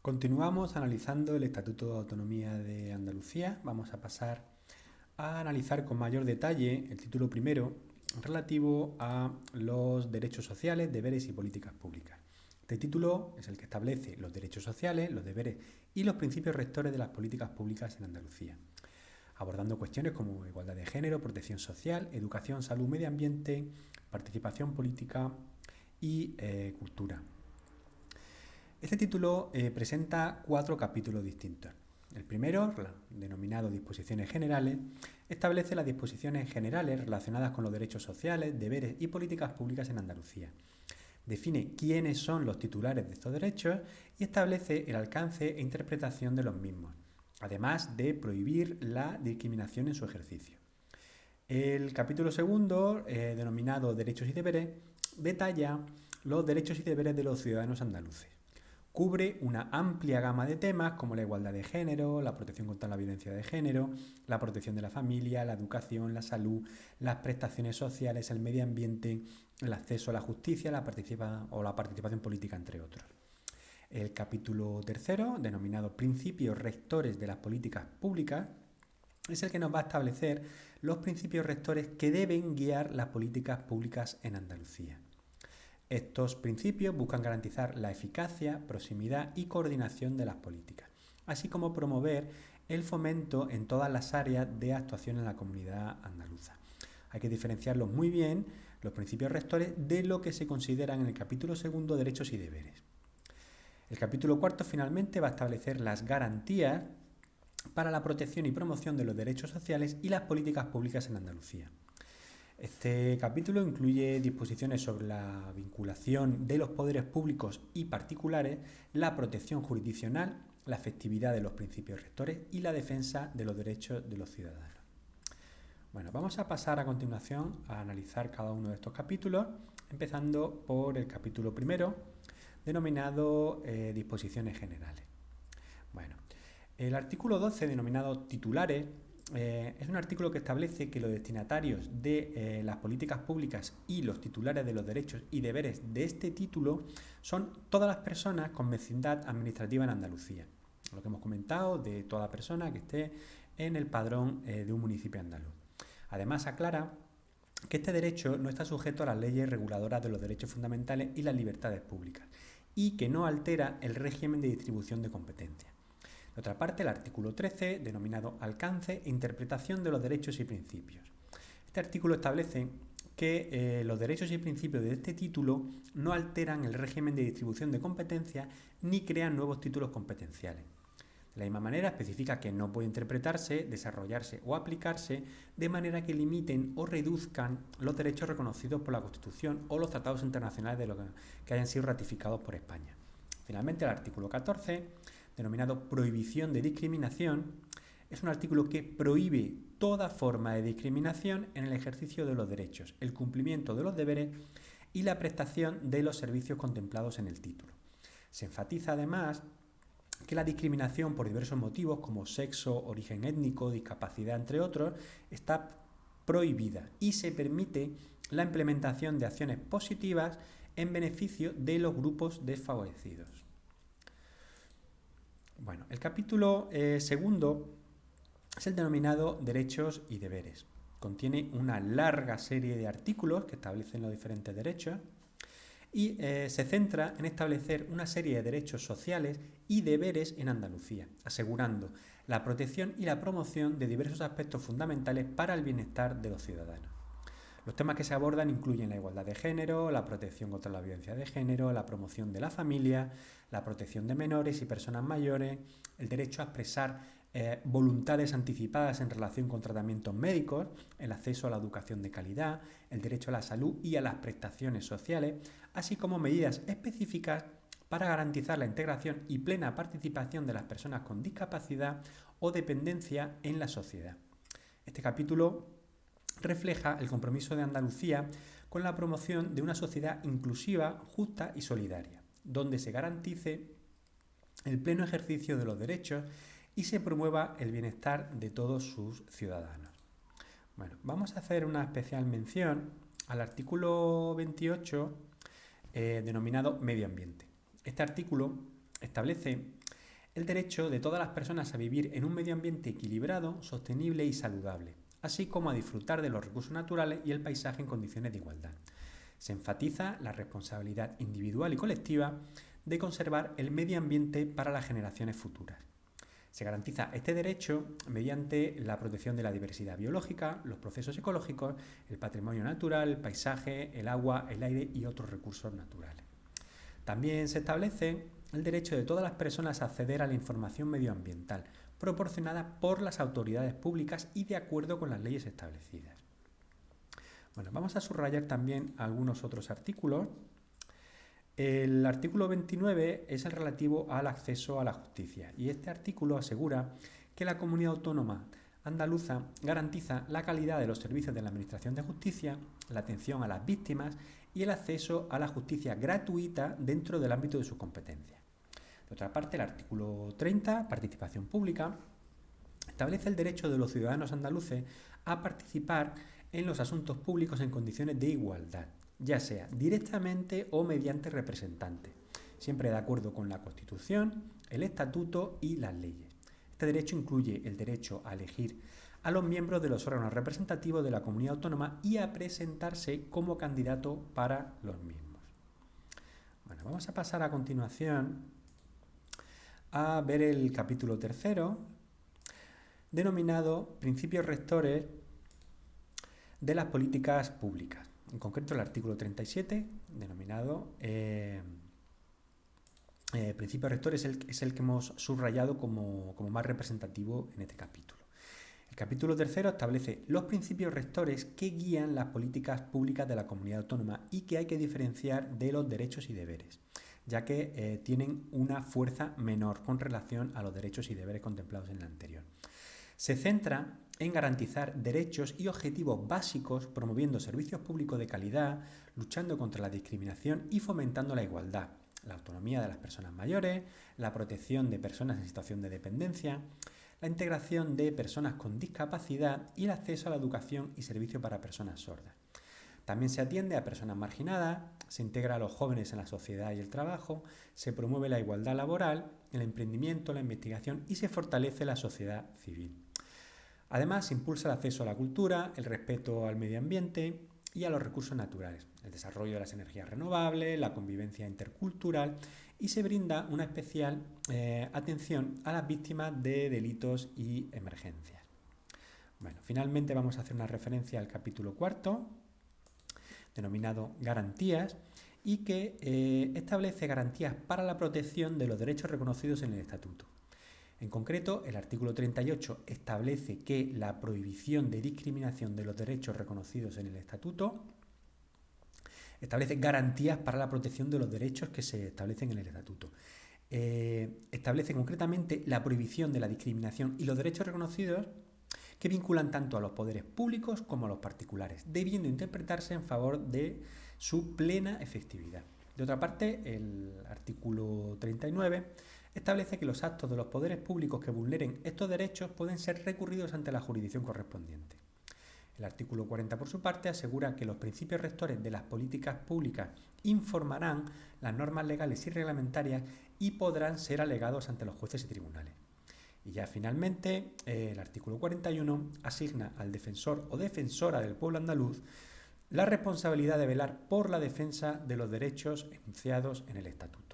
Continuamos analizando el Estatuto de Autonomía de Andalucía. Vamos a pasar a analizar con mayor detalle el título primero relativo a los derechos sociales, deberes y políticas públicas. Este título es el que establece los derechos sociales, los deberes y los principios rectores de las políticas públicas en Andalucía, abordando cuestiones como igualdad de género, protección social, educación, salud, medio ambiente, participación política y cultura. Este título presenta 4 capítulos distintos. El primero, denominado Disposiciones Generales, establece las disposiciones generales relacionadas con los derechos sociales, deberes y políticas públicas en Andalucía. Define quiénes son los titulares de estos derechos y establece el alcance e interpretación de los mismos, además de prohibir la discriminación en su ejercicio. El capítulo segundo, denominado Derechos y Deberes, detalla los derechos y deberes de los ciudadanos andaluces. Cubre una amplia gama de temas como la igualdad de género, la protección contra la violencia de género, la protección de la familia, la educación, la salud, las prestaciones sociales, el medio ambiente, el acceso a la justicia, la participación política, entre otros. El capítulo tercero, denominado Principios rectores de las políticas públicas, es el que nos va a establecer los principios rectores que deben guiar las políticas públicas en Andalucía. Estos principios buscan garantizar la eficacia, proximidad y coordinación de las políticas, así como promover el fomento en todas las áreas de actuación en la comunidad andaluza. Hay que diferenciarlos muy bien, los principios rectores, de lo que se consideran en el capítulo segundo, derechos y deberes. El capítulo cuarto finalmente va a establecer las garantías para la protección y promoción de los derechos sociales y las políticas públicas en Andalucía. Este capítulo incluye disposiciones sobre la vinculación de los poderes públicos y particulares, la protección jurisdiccional, la efectividad de los principios rectores y la defensa de los derechos de los ciudadanos. Bueno, vamos a pasar a continuación a analizar cada uno de estos capítulos, empezando por el capítulo primero, denominado Disposiciones Generales. Bueno, el artículo 12, denominado Titulares, es un artículo que establece que los destinatarios de las políticas públicas y los titulares de los derechos y deberes de este título son todas las personas con vecindad administrativa en Andalucía. Lo que hemos comentado de toda persona que esté en el padrón de un municipio andaluz. Además, aclara que este derecho no está sujeto a las leyes reguladoras de los derechos fundamentales y las libertades públicas y que no altera el régimen de distribución de competencias. De otra parte, el artículo 13, denominado Alcance e Interpretación de los Derechos y Principios. Este artículo establece que los derechos y principios de este título no alteran el régimen de distribución de competencias ni crean nuevos títulos competenciales. De la misma manera, especifica que no puede interpretarse, desarrollarse o aplicarse de manera que limiten o reduzcan los derechos reconocidos por la Constitución o los tratados internacionales que hayan sido ratificados por España. Finalmente, el artículo 14, denominado Prohibición de discriminación, es un artículo que prohíbe toda forma de discriminación en el ejercicio de los derechos, el cumplimiento de los deberes y la prestación de los servicios contemplados en el título. Se enfatiza además que la discriminación por diversos motivos como sexo, origen étnico, discapacidad, entre otros, está prohibida y se permite la implementación de acciones positivas en beneficio de los grupos desfavorecidos. Bueno, el capítulo segundo es el denominado Derechos y Deberes. Contiene una larga serie de artículos que establecen los diferentes derechos y se centra en establecer una serie de derechos sociales y deberes en Andalucía, asegurando la protección y la promoción de diversos aspectos fundamentales para el bienestar de los ciudadanos. Los temas que se abordan incluyen la igualdad de género, la protección contra la violencia de género, la promoción de la familia, la protección de menores y personas mayores, el derecho a expresar voluntades anticipadas en relación con tratamientos médicos, el acceso a la educación de calidad, el derecho a la salud y a las prestaciones sociales, así como medidas específicas para garantizar la integración y plena participación de las personas con discapacidad o dependencia en la sociedad. Este capítulo refleja el compromiso de Andalucía con la promoción de una sociedad inclusiva, justa y solidaria, donde se garantice el pleno ejercicio de los derechos y se promueva el bienestar de todos sus ciudadanos. Bueno, vamos a hacer una especial mención al artículo 28 denominado Medio Ambiente. Este artículo establece el derecho de todas las personas a vivir en un medio ambiente equilibrado, sostenible y saludable, así como a disfrutar de los recursos naturales y el paisaje en condiciones de igualdad. Se enfatiza la responsabilidad individual y colectiva de conservar el medio ambiente para las generaciones futuras. Se garantiza este derecho mediante la protección de la diversidad biológica, los procesos ecológicos, el patrimonio natural, el paisaje, el agua, el aire y otros recursos naturales. También se establece el derecho de todas las personas a acceder a la información medioambiental, proporcionada por las autoridades públicas y de acuerdo con las leyes establecidas. Bueno, vamos a subrayar también algunos otros artículos. El artículo 29 es el relativo al acceso a la justicia y este artículo asegura que la comunidad autónoma andaluza garantiza la calidad de los servicios de la Administración de Justicia, la atención a las víctimas y el acceso a la justicia gratuita dentro del ámbito de sus competencias. De otra parte, el artículo 30, participación pública, establece el derecho de los ciudadanos andaluces a participar en los asuntos públicos en condiciones de igualdad, ya sea directamente o mediante representantes, siempre de acuerdo con la Constitución, el Estatuto y las leyes. Este derecho incluye el derecho a elegir a los miembros de los órganos representativos de la comunidad autónoma y a presentarse como candidato para los mismos. Bueno, vamos a pasar a continuación a ver el capítulo tercero, denominado Principios Rectores de las Políticas Públicas. En concreto, el artículo 37, denominado Principios Rectores, es el que hemos subrayado como más representativo en este capítulo. El capítulo tercero establece los principios rectores que guían las políticas públicas de la comunidad autónoma y que hay que diferenciar de los derechos y deberes, ya que tienen una fuerza menor con relación a los derechos y deberes contemplados en el anterior. Se centra en garantizar derechos y objetivos básicos, promoviendo servicios públicos de calidad, luchando contra la discriminación y fomentando la igualdad, la autonomía de las personas mayores, la protección de personas en situación de dependencia, la integración de personas con discapacidad y el acceso a la educación y servicio para personas sordas. También se atiende a personas marginadas, se integra a los jóvenes en la sociedad y el trabajo, se promueve la igualdad laboral, el emprendimiento, la investigación y se fortalece la sociedad civil. Además, se impulsa el acceso a la cultura, el respeto al medio ambiente y a los recursos naturales, el desarrollo de las energías renovables, la convivencia intercultural y se brinda una especial atención a las víctimas de delitos y emergencias. Bueno, finalmente vamos a hacer una referencia al capítulo cuarto, denominado Garantías, y que establece garantías para la protección de los derechos reconocidos en el Estatuto. En concreto, el artículo 38 establece que la prohibición de discriminación de los derechos reconocidos en el Estatuto establece garantías para la protección de los derechos que se establecen en el Estatuto. Establece concretamente la prohibición de la discriminación y los derechos reconocidos que vinculan tanto a los poderes públicos como a los particulares, debiendo interpretarse en favor de su plena efectividad. De otra parte, el artículo 39 establece que los actos de los poderes públicos que vulneren estos derechos pueden ser recurridos ante la jurisdicción correspondiente. El artículo 40, por su parte, asegura que los principios rectores de las políticas públicas informarán las normas legales y reglamentarias y podrán ser alegados ante los jueces y tribunales. Y ya finalmente, el artículo 41 asigna al defensor o defensora del pueblo andaluz la responsabilidad de velar por la defensa de los derechos enunciados en el Estatuto.